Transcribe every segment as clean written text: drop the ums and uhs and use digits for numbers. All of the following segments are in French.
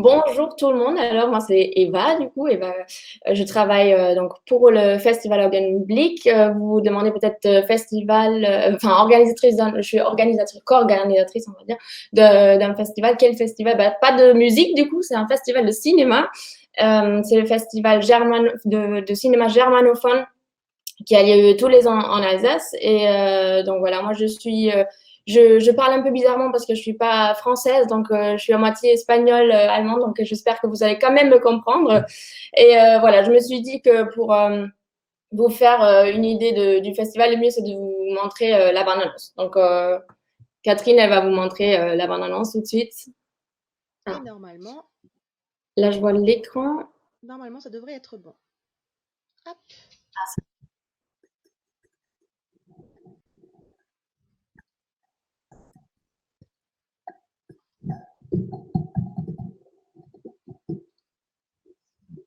Bonjour tout le monde. Alors moi c'est Eva du coup. Eva, je travaille donc pour le Festival Augenblick. Vous vous demandez peut-être festival, enfin organisatrice. Je suis organisatrice, co-organisatrice on va dire d'un festival. Quel festival? Bah, pas de musique du coup. C'est un festival de cinéma. C'est le festival de cinéma germanophone qui a lieu tous les ans en Alsace. Et donc voilà, moi je parle un peu bizarrement parce que je suis pas française, donc je suis à moitié espagnole, allemande, donc j'espère que vous allez quand même me comprendre. Et voilà, je me suis dit que pour vous faire une idée du festival, le mieux c'est de vous montrer la bande-annonce. Donc Catherine, elle va vous montrer la bande-annonce tout de suite. Et Ah, normalement, là, je vois l'écran. normalement, ça devrait être bon. Hop,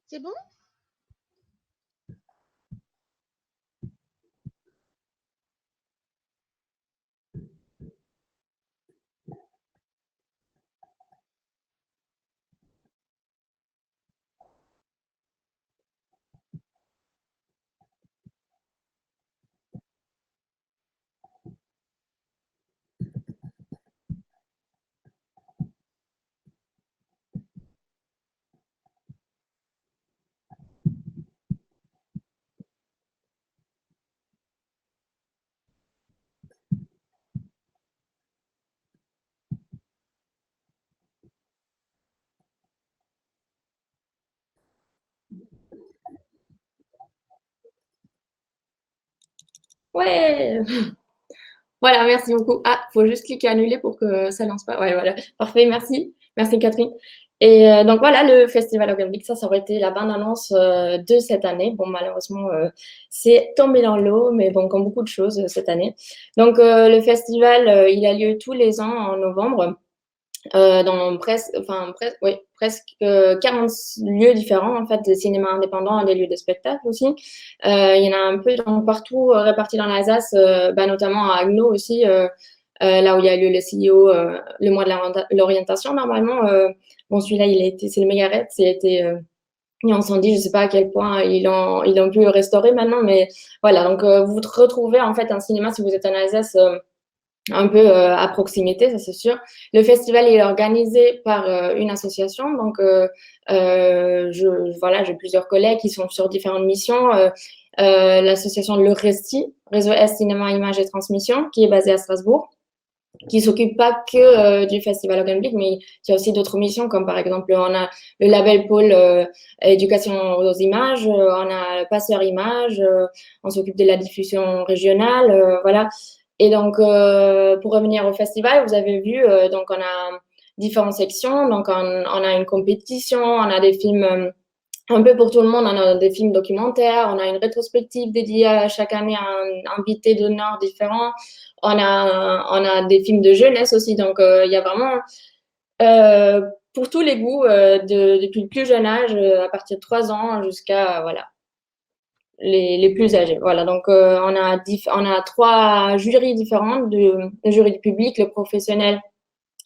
c'est bon? Ouais, voilà, merci beaucoup. Ah, faut juste cliquer annuler pour que ça lance pas. Ouais, voilà. Parfait, merci. Merci Catherine. Et donc voilà, le Festival Olympique, ça aurait été la bande-annonce de cette année. Bon, malheureusement, c'est tombé dans l'eau, mais bon, comme beaucoup de choses cette année. Donc le festival, il a lieu tous les ans en novembre dans presque 40 lieux différents en fait de cinéma indépendant et des lieux de spectacle aussi. Il y en a un peu partout répartis dans l'Alsace, notamment à Agno aussi, là où il y a lieu le CIO, le mois de l'orientation normalement. Bon, celui-là, c'est le Mégaret, il a été incendie, je ne sais pas à quel point ils ont pu le restaurer maintenant, mais voilà, donc vous retrouvez en fait un cinéma si vous êtes en Alsace un peu à proximité, ça c'est sûr. Le festival est organisé par une association, donc voilà, j'ai plusieurs collègues qui sont sur différentes missions. L'association Le Resti, Réseau Est Cinéma, Images et Transmission, qui est basée à Strasbourg, qui s'occupe pas que du Festival Olympique, mais il y a aussi d'autres missions, comme par exemple, on a le label Pôle Éducation aux images, on a le Passeur Images, on s'occupe de la diffusion régionale, voilà. Et donc, pour revenir au festival, vous avez vu, donc on a différentes sections, donc on a une compétition, on a des films un peu pour tout le monde, on a des films documentaires, on a une rétrospective dédiée à chaque année à un invité d'honneur différent. On a des films de jeunesse aussi, donc il y a vraiment pour tous les goûts, depuis le plus jeune âge, à partir de 3 ans jusqu'à voilà, les plus âgés. Voilà, donc on a 3 jurys différents, le jury du public, le professionnel,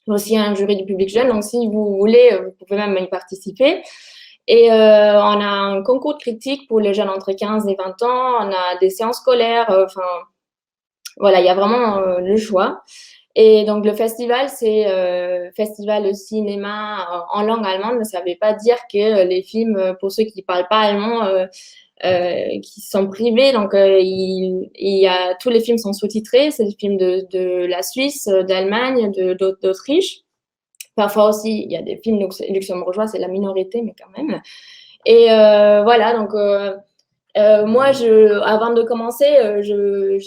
aussi un jury du public jeune. Donc si vous voulez, vous pouvez même y participer. Et on a un concours de critique pour les jeunes entre 15 et 20 ans. On a des séances scolaires. Enfin, voilà, il y a vraiment le choix. Et donc, le festival, c'est festival de cinéma en langue allemande, mais ça ne veut pas dire que les films, pour ceux qui ne parlent pas allemand, qui sont privés, donc tous les films sont sous-titrés. C'est des films de la Suisse, d'Allemagne, d'Autriche. Parfois aussi, il y a des films luxembourgeois, c'est la minorité, mais quand même. Et voilà, donc moi, avant de commencer, je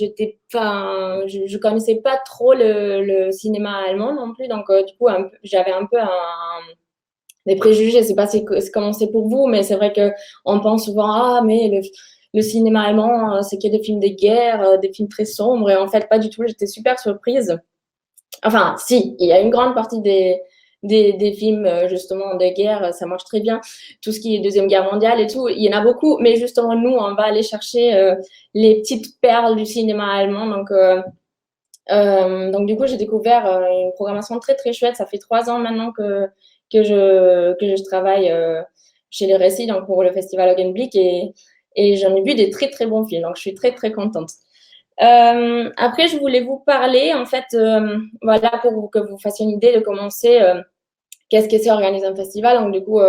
connaissais pas trop le cinéma allemand non plus, donc du coup, j'avais un peu des préjugés. Je sais pas comment c'est pour vous, mais c'est vrai que on pense souvent ah mais le cinéma allemand, c'est que des films de guerre, des films très sombres, et en fait pas du tout. J'étais super surprise. Enfin, si, il y a une grande partie des films, justement, de guerre, ça marche très bien. Tout ce qui est Deuxième Guerre mondiale et tout, il y en a beaucoup. Mais justement, nous, on va aller chercher les petites perles du cinéma allemand. Donc, Donc, du coup, j'ai découvert une programmation très, très chouette. Ça fait 3 ans maintenant que je travaille chez les Récits, donc pour le festival Augenblick, et j'en ai vu des très, très bons films. Donc, je suis très, très contente. Après, je voulais vous parler, en fait, voilà, pour que vous fassiez une idée de commencer. Qu'est-ce que c'est organiser un festival? Donc, du coup,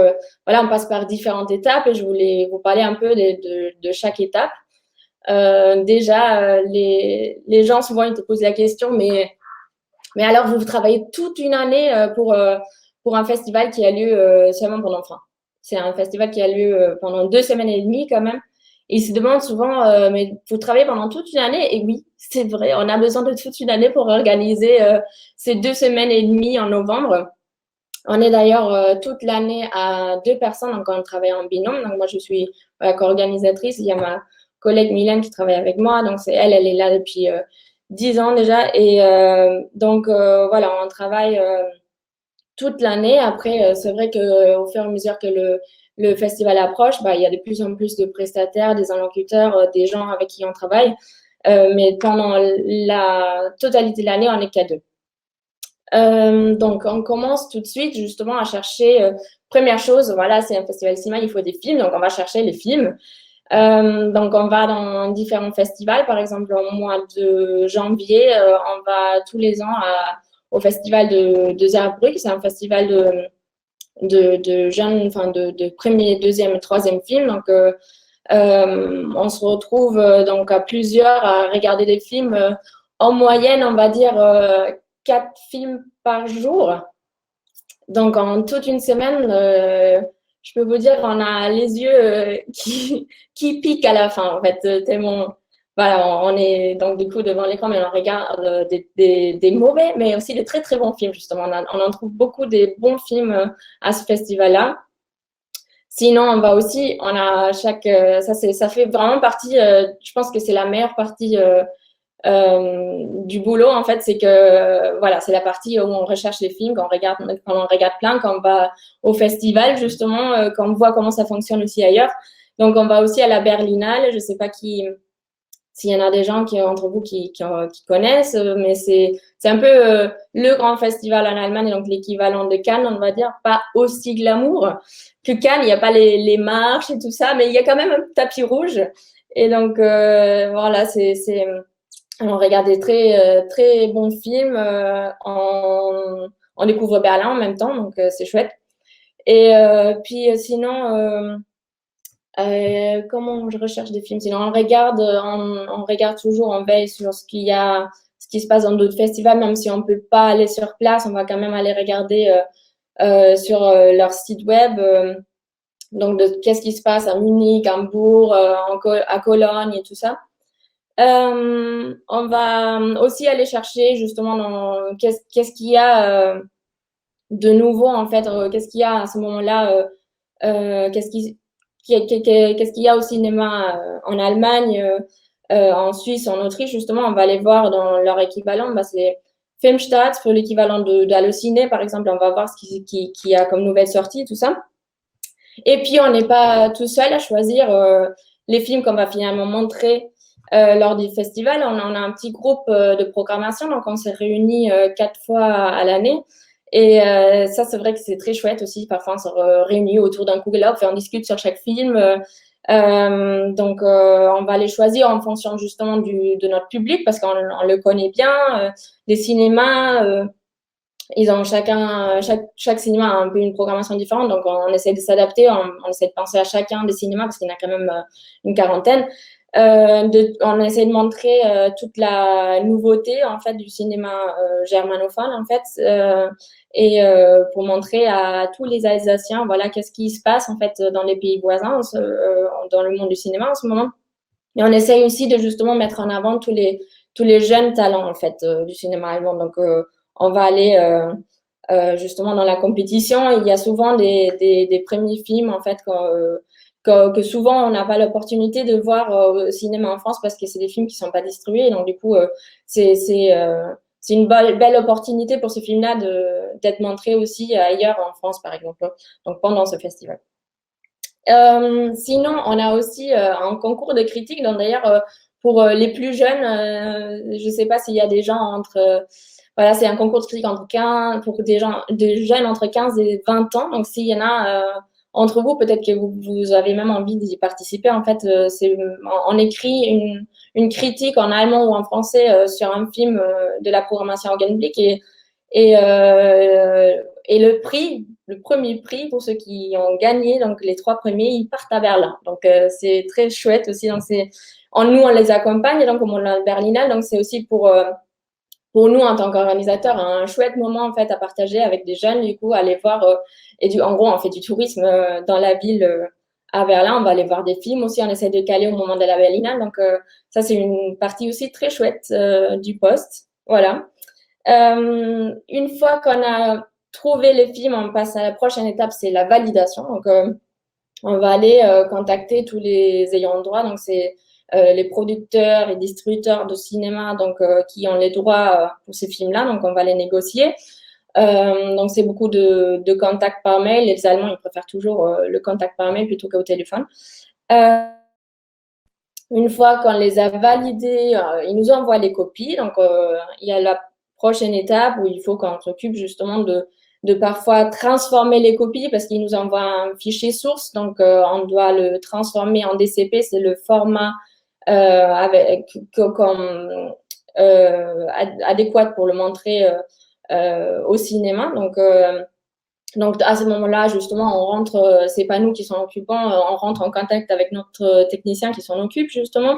voilà, on passe par différentes étapes et je voulais vous parler un peu de chaque étape. Déjà, les gens, souvent, ils te posent la question, mais alors, vous travaillez toute une année pour un festival qui a lieu seulement pendant, enfin, c'est un festival qui a lieu pendant 2 semaines et demie quand même. Et ils se demandent souvent, mais vous travaillez pendant toute une année? Et oui, c'est vrai, on a besoin de toute une année pour organiser ces 2 semaines et demie en novembre. On est d'ailleurs toute l'année à 2 personnes, donc on travaille en binôme. Donc moi, je suis co-organisatrice. Il y a ma collègue Mylène qui travaille avec moi. Donc c'est elle est là depuis 10 ans déjà. Et donc voilà, on travaille toute l'année. Après, c'est vrai qu'au fur et à mesure que le festival approche, bah, il y a de plus en plus de prestataires, des interlocuteurs, des gens avec qui on travaille. Mais pendant la totalité de l'année, on n'est qu'à 2. Donc, on commence tout de suite justement à chercher. Première chose, voilà, c'est un festival cinéma, il faut des films, donc on va chercher les films. Donc, on va dans différents festivals. Par exemple, au mois de janvier, on va tous les ans au festival de Zerbruck. C'est un festival de jeunes, enfin de premier, deuxième et troisième film. Donc, on se retrouve donc à plusieurs à regarder des films. En moyenne, on va dire 4 films par jour. Donc, en toute une semaine, je peux vous dire qu'on a les yeux qui piquent à la fin, en fait, tellement. Voilà, on est donc du coup devant l'écran, mais on regarde des mauvais, mais aussi des très très bons films, justement. On en trouve beaucoup des bons films à ce festival-là. Sinon, on va aussi, on a ça fait vraiment partie, je pense que c'est la meilleure partie du boulot, en fait, c'est que voilà, c'est la partie où on recherche les films, quand on regarde plein, quand on va au festival, justement, quand on voit comment ça fonctionne aussi ailleurs. Donc, on va aussi à la Berlinale. Je ne sais pas s'il y en a des gens entre vous qui connaissent, mais c'est un peu le grand festival en Allemagne, donc l'équivalent de Cannes, on va dire, pas aussi glamour que Cannes. Il n'y a pas les marches et tout ça, mais il y a quand même un tapis rouge. Et donc, voilà, on regarde des très, très bons films. On découvre Berlin en même temps, donc c'est chouette. Et puis sinon, comment je recherche des films? Sinon, on regarde toujours, on veille sur ce qui se passe dans d'autres festivals, même si on ne peut pas aller sur place, on va quand même aller regarder sur leur site web. Donc, qu'est-ce qui se passe à Munich, Hambourg, à Cologne et tout ça. On va aussi aller chercher justement qu'est-ce qu'il y a de nouveau en fait, qu'est-ce qu'il y a à ce moment-là, qu'est-ce qu'il y a au cinéma en Allemagne, en Suisse, en Autriche, justement, on va aller voir dans leur équivalent, bah, c'est Filmstadt, pour l'équivalent d'Allociné, par exemple, on va voir ce qui y a comme nouvelle sortie, tout ça. Et puis, on n'est pas tout seul à choisir les films qu'on va finalement montrer lors du festival. On a un petit groupe de programmation, donc on s'est réunis 4 fois à l'année. Et ça, c'est vrai que c'est très chouette aussi. Parfois, on se réunit autour d'un Google Up et on discute sur chaque film. Donc, on va les choisir en fonction justement de notre public parce qu'on le connaît bien. Les cinémas, ils ont chaque cinéma a un peu une programmation différente, donc on essaie de s'adapter, on essaie de penser à chacun des cinémas parce qu'il y en a quand même une quarantaine. On essaie de montrer toute la nouveauté en fait du cinéma germanophone en fait, et pour montrer à tous les Alsaciens voilà qu'est-ce qui se passe en fait dans les pays voisins, dans le monde du cinéma en ce moment. Et on essaye aussi de justement mettre en avant tous les jeunes talents en fait du cinéma allemand. Donc on va aller justement dans la compétition. Il y a souvent des premiers films en fait que souvent on n'a pas l'opportunité de voir au cinéma en France parce que c'est des films qui sont pas distribués. Donc du coup c'est une belle opportunité pour ce film-là d'être montré aussi ailleurs en France par exemple. Donc pendant ce festival. Sinon, on a aussi un concours de critiques. Donc, d'ailleurs, pour les plus jeunes, je ne sais pas s'il y a des gens entre voilà, c'est un concours de critique entre 15, pour des jeunes entre 15 et 20 ans. Donc, s'il y en a entre vous, peut-être que vous avez même envie d'y participer. En fait, on écrit une critique en allemand ou en français sur un film de la programmation Augenblick et le prix, le premier prix pour ceux qui ont gagné, donc les 3 premiers, ils partent à Berlin. Donc, c'est très chouette aussi. Donc, nous, on les accompagne, donc, comme on l'a à Berlinale. Donc, c'est aussi pour nous, en tant qu'organisateurs, un chouette moment en fait à partager avec des jeunes, du coup, aller voir en gros, on fait du tourisme dans la ville à Berlin. On va aller voir des films aussi. On essaie de caler au moment de la Berlinale. Donc ça, c'est une partie aussi très chouette du poste. Voilà. Une fois qu'on a trouvé les films, on passe à la prochaine étape, c'est la validation. Donc on va aller contacter tous les ayants droit. Donc c'est les producteurs et distributeurs de cinéma donc, qui ont les droits pour ces films-là. Donc, on va les négocier. Donc, c'est beaucoup de contacts par mail. Les Allemands, ils préfèrent toujours le contact par mail plutôt qu'au téléphone. Une fois qu'on les a validés, ils nous envoient les copies. Donc, il y a la prochaine étape où il faut qu'on s'occupe justement de parfois transformer les copies parce qu'ils nous envoient un fichier source. Donc, on doit le transformer en DCP. C'est le format comme adéquate pour le montrer au cinéma. Donc à ce moment-là, justement, on rentre, c'est pas nous qui s'en occupons, on rentre en contact avec notre technicien qui s'en occupe, justement.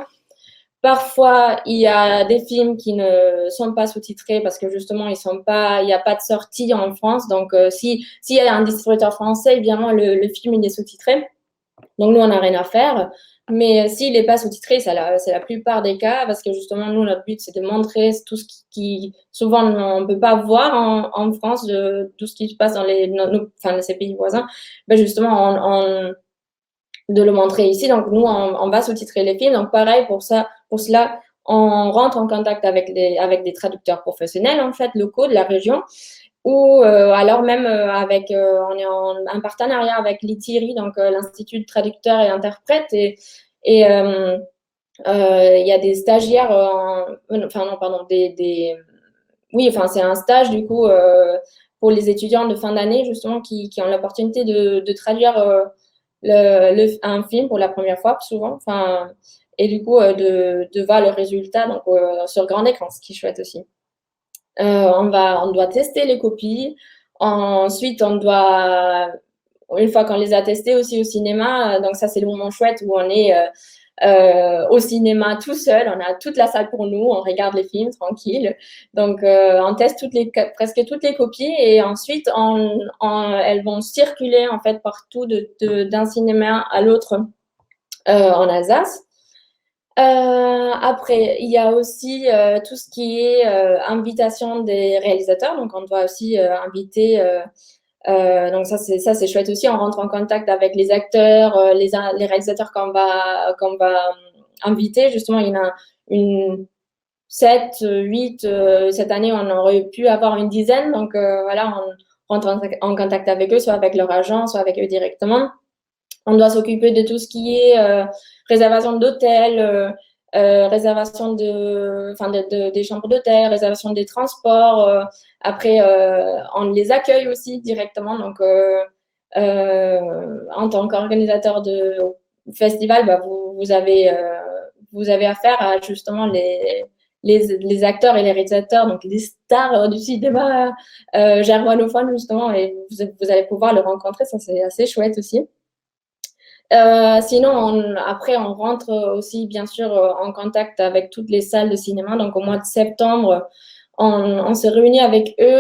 Parfois, il y a des films qui ne sont pas sous-titrés parce que justement, il n'y a pas de sortie en France. Donc, s'il y a un distributeur français, évidemment, le film, il est sous-titré. Donc, nous, on n'a rien à faire. Mais s'il n'est pas sous-titré, c'est la plupart des cas, parce que justement, nous, notre but, c'est de montrer tout ce qui souvent, on ne peut pas voir en France, tout ce qui se passe dans ces pays voisins. Ben justement, de le montrer ici. Donc, nous, on va sous-titrer les films. Donc, pareil, pour cela, on rentre en contact avec des traducteurs professionnels, en fait, locaux de la région ou alors même on est en un partenariat avec l'ITIRI, donc l'Institut de traducteurs et interprètes, et il y a des stagiaires, enfin non, pardon, oui, enfin c'est un stage du coup pour les étudiants de fin d'année justement qui ont l'opportunité de traduire un film pour la première fois souvent, enfin et du coup de voir le résultat donc sur grand écran, ce qui est chouette aussi. On doit tester les copies. Ensuite, une fois qu'on les a testées aussi au cinéma, donc ça, c'est le moment chouette où on est au cinéma tout seul. On a toute la salle pour nous. On regarde les films tranquille. Donc, on teste presque toutes les copies et ensuite, elles vont circuler en fait partout d'un cinéma à l'autre en Alsace. Après, il y a aussi tout ce qui est invitation des réalisateurs. Donc, on doit aussi inviter. Donc, ça, c'est chouette aussi. On rentre en contact avec les acteurs, les réalisateurs qu'on va inviter. Justement, il y en a 7, 8. Cette année, on aurait pu avoir une dizaine. Donc, voilà, on rentre en contact avec eux, soit avec leur agent, soit avec eux directement. On doit s'occuper de tout ce qui est réservation d'hôtel, réservation des chambres d'hôtel, réservation des transports. Après, on les accueille aussi directement. Donc, en tant qu'organisateur de festival, bah, vous avez affaire à justement les acteurs et les réalisateurs, donc les stars du cinéma germanophone justement, et vous allez pouvoir le rencontrer. Ça, c'est assez chouette aussi. Sinon, après, on rentre aussi, bien sûr, en contact avec toutes les salles de cinéma. Donc, au mois de septembre, on se réunit avec eux.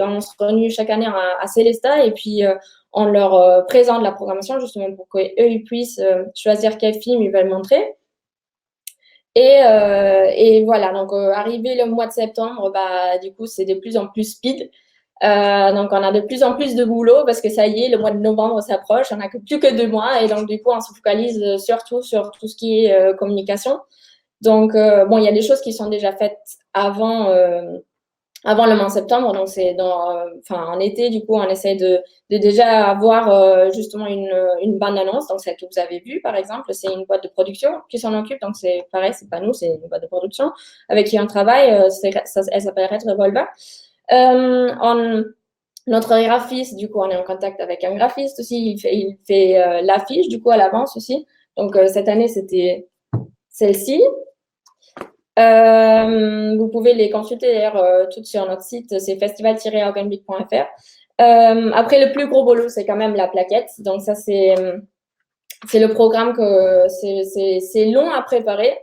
On se réunit chaque année à Célestat et puis on leur présente la programmation justement pour qu'eux ils puissent choisir quel film ils veulent montrer. Et voilà, donc arrivé le mois de septembre, bah, du coup, c'est de plus en plus speed. Donc, on a de plus en plus de boulot parce que ça y est, le mois de novembre s'approche, on n'a plus que 2 mois et donc, du coup, on se focalise surtout sur tout ce qui est communication. Donc, bon, il y a des choses qui sont déjà faites avant avant le mois de septembre, donc c'est en été, du coup, on essaie de déjà avoir justement une bande-annonce, donc celle que vous avez vue, par exemple, c'est une boîte de production qui s'en occupe, donc c'est pareil, c'est pas nous, c'est une boîte de production avec qui on travaille, elle s'appelle Red Revolver. Notre graphiste, du coup, on est en contact avec un graphiste aussi, il fait l'affiche, du coup, à l'avance aussi, donc cette année, c'était celle-ci. Vous pouvez les consulter d'ailleurs toutes sur notre site, c'est festival-organblick.fr. Après, le plus gros boulot, c'est quand même la plaquette. Donc ça, c'est le programme que c'est long à préparer.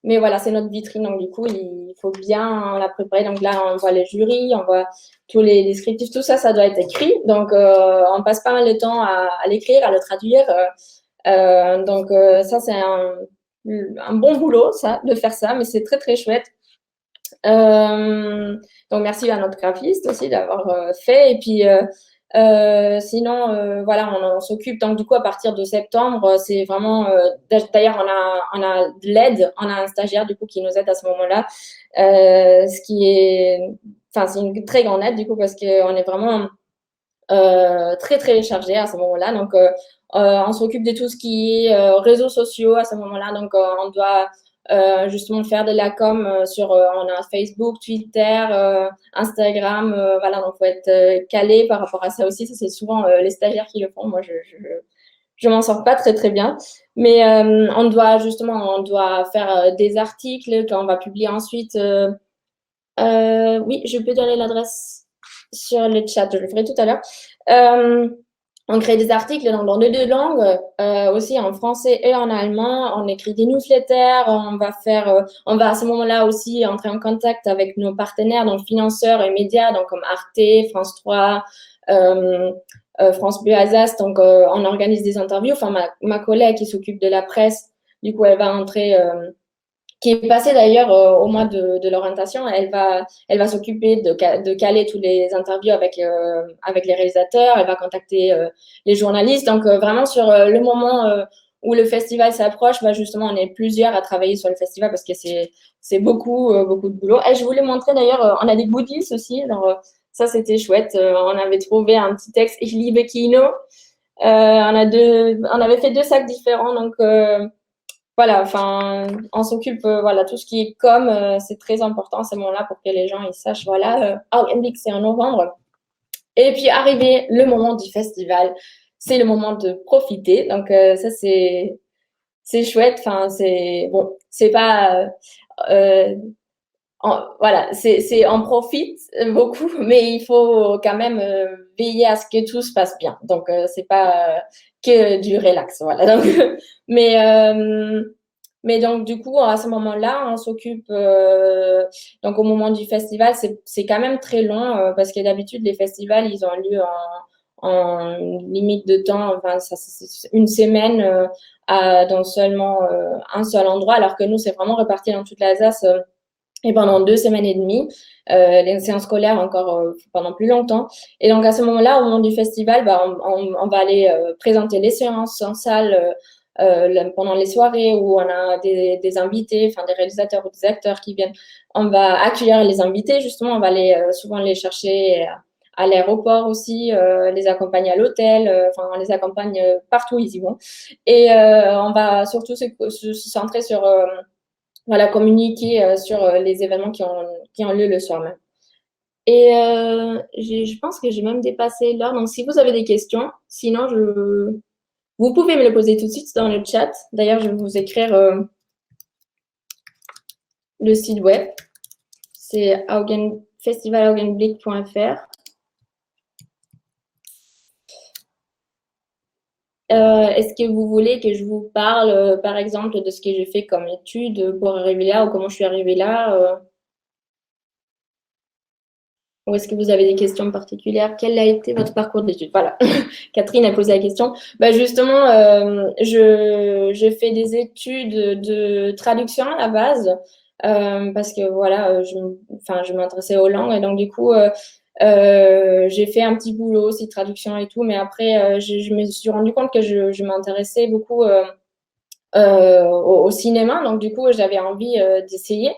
Mais voilà, c'est notre vitrine. Donc du coup, il faut bien la préparer. Donc là, on voit les jurys, on voit tous les descriptifs, tout ça, ça doit être écrit. Donc on passe pas mal de temps à l'écrire, à le traduire. Donc ça, c'est un bon boulot, ça, de faire ça, mais c'est très, très chouette. Donc, merci à notre graphiste aussi d'avoir fait. Et puis, sinon, voilà, on s'occupe. Donc, du coup, à partir de septembre, c'est vraiment. D'ailleurs, on a de l'aide. On a un stagiaire, du coup, qui nous aide à ce moment-là. Ce qui est. Enfin, c'est une très grande aide, du coup, parce qu'on est vraiment très, très chargé à ce moment-là. Donc, on s'occupe de tout ce qui est réseaux sociaux à ce moment-là. Donc, on doit justement faire de la com sur on a Facebook, Twitter, Instagram. Voilà, donc, il faut être calé par rapport à ça aussi. Ça, c'est souvent les stagiaires qui le font. Moi, je m'en sors pas très, très bien. Mais on doit faire des articles qu'on va publier ensuite. Oui, je peux donner l'adresse sur le chat, je le ferai tout à l'heure. On crée des articles dans les deux langues, aussi en français et en allemand. On écrit des newsletters. On va à ce moment-là aussi entrer en contact avec nos partenaires, donc financeurs et médias, donc comme Arte, France 3, France Bleu Alsace. Donc, on organise des interviews. Enfin, ma collègue qui s'occupe de la presse, du coup, elle va entrer qui est passée d'ailleurs au mois de l'orientation. Elle va s'occuper de caler tous les interviews avec les réalisateurs. Elle va contacter les journalistes. Donc, vraiment, sur le moment où le festival s'approche, bah, justement, on est plusieurs à travailler sur le festival parce que c'est beaucoup, beaucoup de boulot. Et je voulais montrer d'ailleurs, on a des goodies aussi. Alors, ça, c'était chouette. On avait trouvé un petit texte, Ich liebe Kino. On avait fait 2 sacs différents. Donc, voilà, enfin, on s'occupe, voilà, tout ce qui est com, c'est très important à ce moment-là pour que les gens ils sachent, voilà, Augenblick, c'est en novembre. Et puis, arrivé le moment du festival, c'est le moment de profiter. Donc, ça, c'est chouette. Enfin, c'est bon, c'est pas. Euh, voilà, on profite beaucoup, mais il faut quand même veiller à ce que tout se passe bien. Donc, c'est pas que du relax, voilà. Donc, mais, euh, mais donc, du coup, à ce moment-là, on s'occupe. Donc, au moment du festival, c'est quand même très long parce que d'habitude, les festivals, ils ont lieu en limite de temps, enfin, c'est une semaine dans seulement un seul endroit, alors que nous, c'est vraiment réparti dans toute l'Alsace. Et pendant 2 semaines et demie, les séances scolaires encore pendant plus longtemps. Et donc à ce moment-là, au moment du festival, bah, on va aller présenter les séances en salle pendant les soirées où on a des invités, enfin des réalisateurs ou des acteurs qui viennent. On va accueillir les invités, justement, on va aller souvent les chercher à l'aéroport aussi, les accompagner à l'hôtel, enfin on les accompagne partout où ils y vont. Et on va surtout se centrer sur voilà, communiquer sur les événements qui ont lieu le soir même. Et je pense que j'ai même dépassé l'heure. Donc, si vous avez des questions, sinon, vous pouvez me le poser tout de suite dans le chat. D'ailleurs, je vais vous écrire le site web. C'est festivalaugenblick.fr. Est-ce que vous voulez que je vous parle, par exemple, de ce que j'ai fait comme étude pour arriver là ou comment je suis arrivée là Ou est-ce que vous avez des questions particulières? Quel a été votre parcours d'études? Voilà, Catherine a posé la question. Bah justement, je fais des études de traduction à la base parce que voilà, je m'intéressais aux langues et donc du coup, j'ai fait un petit boulot aussi de traduction et tout, mais après, je me suis rendu compte que je m'intéressais beaucoup au cinéma, donc du coup, j'avais envie d'essayer.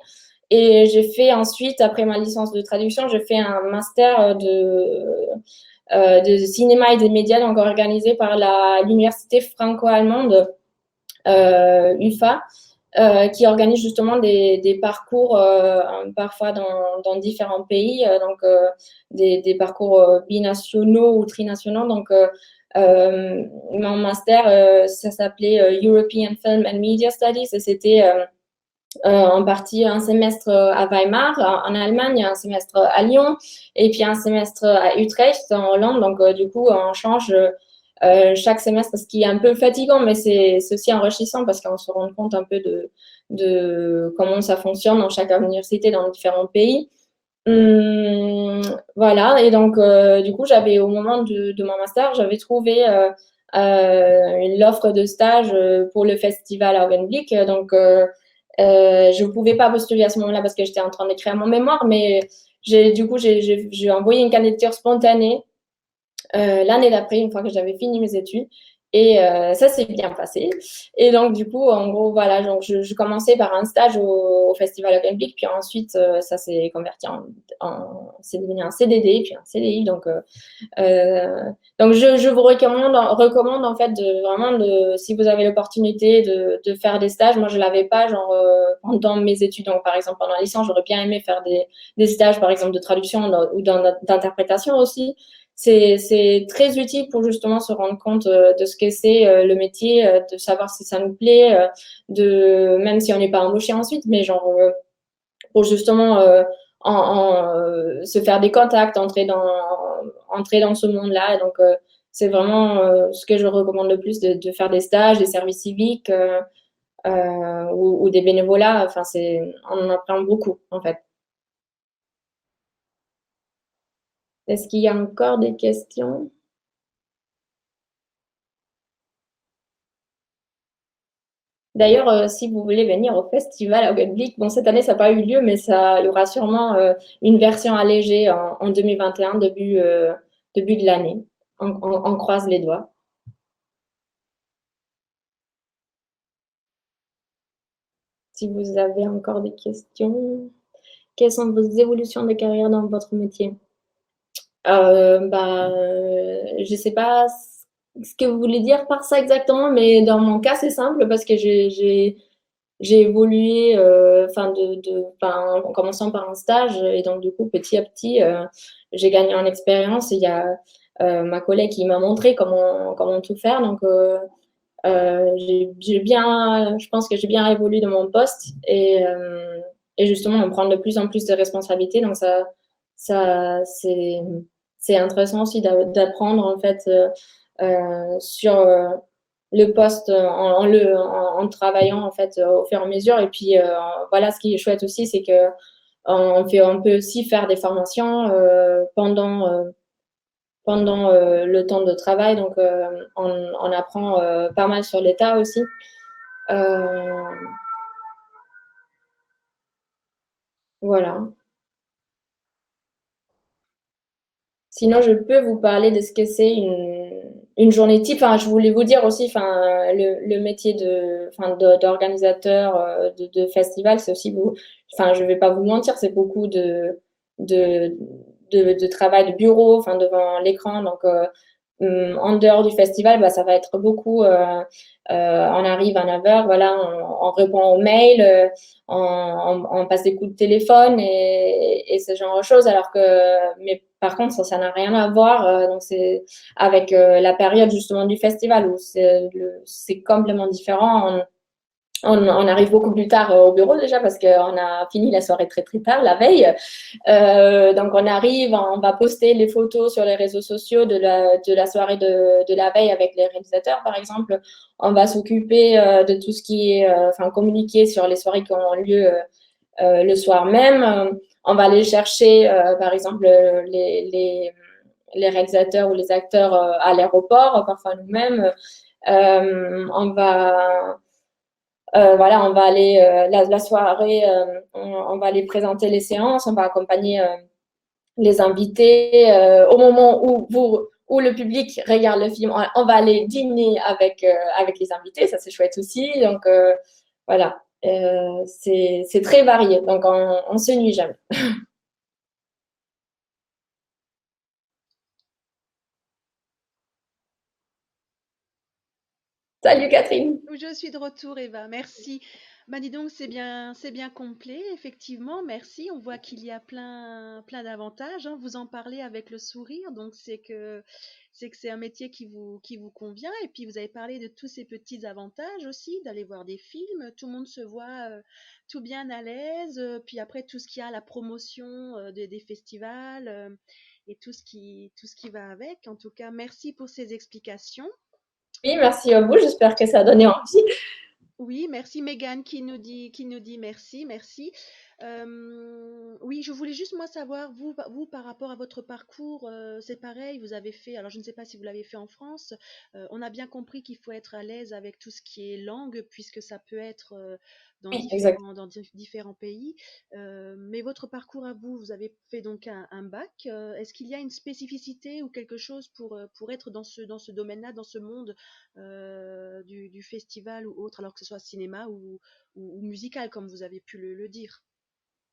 Et j'ai fait ensuite, après ma licence de traduction, j'ai fait un master de cinéma et des médias, donc organisé par l'université franco-allemande UFA, qui organise justement des parcours parfois dans différents pays, des parcours binationaux ou trinationaux. Donc, mon master, ça s'appelait European Film and Media Studies et c'était en partie un semestre à Weimar, en Allemagne, un semestre à Lyon, et puis un semestre à Utrecht, en Hollande. Donc, du coup, on change chaque semestre, ce qui est un peu fatigant, mais c'est aussi enrichissant parce qu'on se rend compte un peu de comment ça fonctionne dans chaque université dans différents pays. Voilà, et donc, du coup, j'avais, au moment de mon master, j'avais trouvé l'offre de stage pour le festival Augenblick. Donc, je ne pouvais pas postuler à ce moment-là parce que j'étais en train d'écrire mon mémoire, mais du coup, j'ai envoyé une candidature spontanée l'année d'après, une fois que j'avais fini mes études. Et ça s'est bien passé. Et donc, du coup, en gros, voilà, donc je commençais par un stage au Festival Olympique, puis ensuite, ça s'est converti c'est devenu un CDD, puis un CDI. Donc je vous recommande en fait si vous avez l'opportunité de faire des stages. Moi, je l'avais pas, genre pendant mes études. Donc, par exemple, pendant la licence, j'aurais bien aimé faire des stages, par exemple, de traduction ou d'interprétation aussi. C'est très utile pour justement se rendre compte de ce que c'est le métier, de savoir si ça nous plaît, même si on n'est pas embauché ensuite, mais genre pour justement se faire des contacts, entrer dans ce monde-là. Donc, c'est vraiment ce que je recommande le plus, de faire des stages, des services civiques ou des bénévolats. Enfin, on en apprend beaucoup, en fait. Est-ce qu'il y a encore des questions? D'ailleurs, si vous voulez venir au festival à Augenblick, bon, cette année, ça n'a pas eu lieu, mais il y aura sûrement une version allégée en 2021, début de l'année. On croise les doigts. Si vous avez encore des questions, quelles sont vos évolutions de carrière dans votre métier? Je ne sais pas ce que vous voulez dire par ça exactement, mais dans mon cas, c'est simple parce que j'ai évolué en commençant par un stage et donc du coup, petit à petit, j'ai gagné en expérience. Il y a ma collègue qui m'a montré comment tout faire. Donc, je pense que j'ai bien évolué dans mon poste et justement, on prend de plus en plus de responsabilités. Donc, ça c'est intéressant aussi d'apprendre en fait sur le poste en travaillant en fait au fur et à mesure. Et puis, voilà, ce qui est chouette aussi, c'est que on peut aussi faire des formations pendant le temps de travail. Donc, on apprend pas mal sur l'État aussi. Voilà. Sinon, je peux vous parler de ce que c'est une journée type. Enfin, je voulais vous dire aussi, enfin, le métier d'organisateur de festival, c'est aussi enfin, je vais pas vous mentir, c'est beaucoup de, de travail de bureau, enfin, devant l'écran. Donc, en dehors du festival, bah, ça va être beaucoup. On arrive à 9 heures, voilà, on répond aux mails, on passe des coups de téléphone et ce genre de choses. Mais par contre, ça n'a rien à voir. Donc c'est avec la période justement du festival où c'est complètement différent. On arrive beaucoup plus tard au bureau déjà parce qu'on a fini la soirée très très tard la veille. Donc on arrive, on va poster les photos sur les réseaux sociaux de la soirée de la veille avec les réalisateurs par exemple. On va s'occuper de tout ce qui est, communiquer sur les soirées qui ont lieu le soir même. On va aller chercher par exemple les réalisateurs ou les acteurs à l'aéroport, parfois nous-mêmes. Voilà, on va aller la soirée, on va aller présenter les séances, on va accompagner les invités au moment où le public regarde le film, on va aller dîner avec les invités, ça c'est chouette aussi. Donc voilà. C'est très varié, donc on se nuit jamais. Salut Catherine. Je suis de retour, Eva. Merci. Bah, dis donc, c'est bien complet, effectivement. Merci. On voit qu'il y a plein d'avantages, hein. Vous en parlez avec le sourire, donc c'est que c'est un métier qui vous convient. Et puis vous avez parlé de tous ces petits avantages aussi, d'aller voir des films. Tout le monde se voit tout bien à l'aise. Puis après, tout ce qu'il y a, la promotion des festivals et tout ce qui va avec. En tout cas, merci pour ces explications. Oui, merci à vous. J'espère que ça a donné envie. Oui, merci Megan qui nous dit merci, merci. Oui, je voulais juste moi savoir, vous par rapport à votre parcours, c'est pareil, vous avez fait, alors je ne sais pas si vous l'avez fait en France, on a bien compris qu'il faut être à l'aise avec tout ce qui est langue, puisque ça peut être Oui, exact. dans différents pays. Mais votre parcours à vous, vous avez fait donc un bac. Est-ce qu'il y a une spécificité ou quelque chose pour être dans ce domaine-là, dans ce monde du festival ou autre, alors que ce soit cinéma ou musical, comme vous avez pu le dire.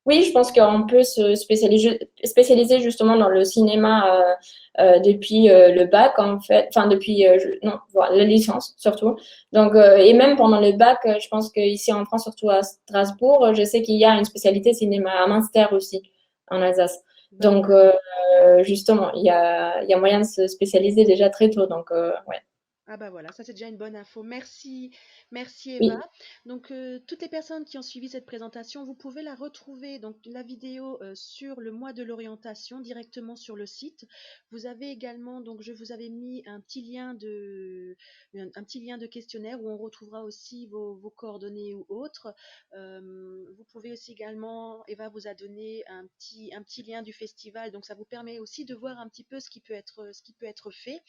Oui, je pense qu'on peut se spécialiser justement dans le cinéma depuis le bac, en fait, enfin depuis non, voilà, la licence surtout. Donc, et même pendant le bac, je pense qu'ici en France, surtout à Strasbourg, je sais qu'il y a une spécialité cinéma à Münster aussi, en Alsace. Ben Donc, voilà. justement, il y a moyen de se spécialiser déjà très tôt. Donc, ouais. Ah bah voilà, ça c'est déjà une bonne info. Merci, merci Eva. Oui, Donc toutes les personnes qui ont suivi cette présentation, vous pouvez la retrouver, donc la vidéo sur le mois de l'orientation directement sur le site. Vous avez également, donc je vous avais mis un petit lien de questionnaire où on retrouvera aussi vos coordonnées ou autres. Vous pouvez aussi également, Eva vous a donné un petit lien du festival, donc ça vous permet aussi de voir un petit peu ce qui peut être fait.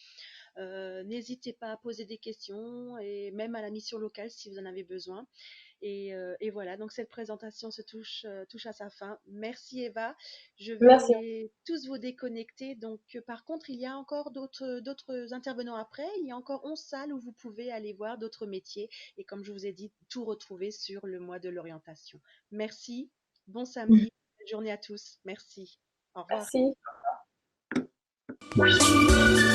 N'hésitez pas à poser des questions et même à la mission locale si vous en avez besoin. Et voilà, donc cette présentation touche à sa fin. Merci Eva. Je merci. vais tous vous déconnecter. Donc par contre, il y a encore d'autres intervenants après. Il y a encore 11 salles où vous pouvez aller voir d'autres métiers. Et comme je vous ai dit, tout retrouver sur le mois de l'orientation. Merci. Bon samedi. Bonne journée à tous. Merci. Au revoir. Merci.